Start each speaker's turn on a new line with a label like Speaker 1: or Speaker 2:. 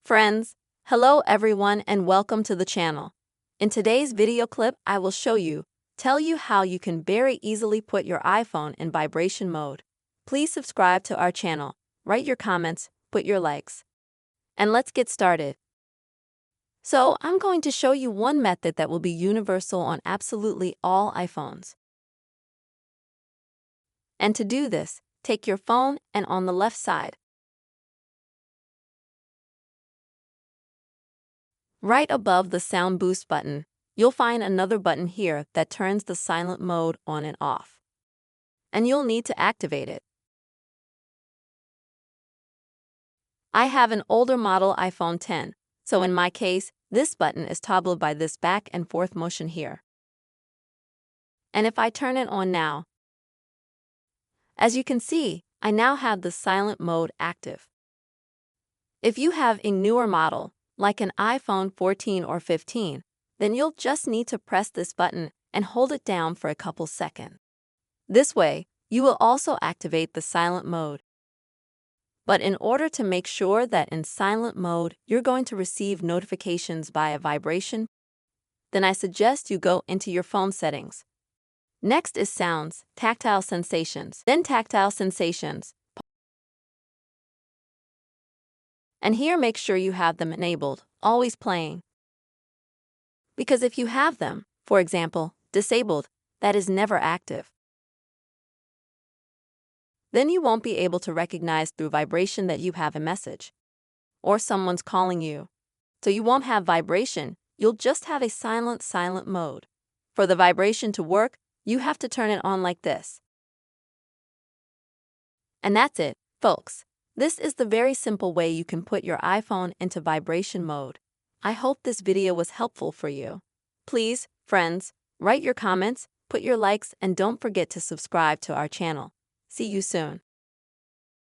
Speaker 1: Friends, hello everyone and welcome to the channel. In today's video clip, I will tell you how you can very easily put your iPhone in vibration mode. Please subscribe to our channel, write your comments, put your likes. And let's get started. So, I'm going to show you one method that will be universal on absolutely all iPhones. And to do this, take your phone and on the left side, right above the sound boost button, you'll find another button here that turns the silent mode on and off. And you'll need to activate it. I have an older model iPhone 10, so in my case, this button is toggled by this back and forth motion here. And if I turn it on now, as you can see, I now have the silent mode active. If you have a newer model, like an iPhone 14 or 15, then you'll just need to press this button and hold it down for a couple seconds. This way, you will also activate the silent mode. But in order to make sure that in silent mode you're going to receive notifications via vibration, then I suggest you go into your phone settings. Next is sounds, tactile sensations, then tactile sensations. And here make sure you have them enabled, always playing. Because if you have them, for example, disabled, that is never active. Then you won't be able to recognize through vibration that you have a message or someone's calling you. So you won't have vibration, you'll just have a silent mode. For the vibration to work, you have to turn it on like this. And that's it, folks. This is the very simple way you can put your iPhone into vibration mode. I hope this video was helpful for you. Please, friends, write your comments, put your likes, and don't forget to subscribe to our channel. See you soon.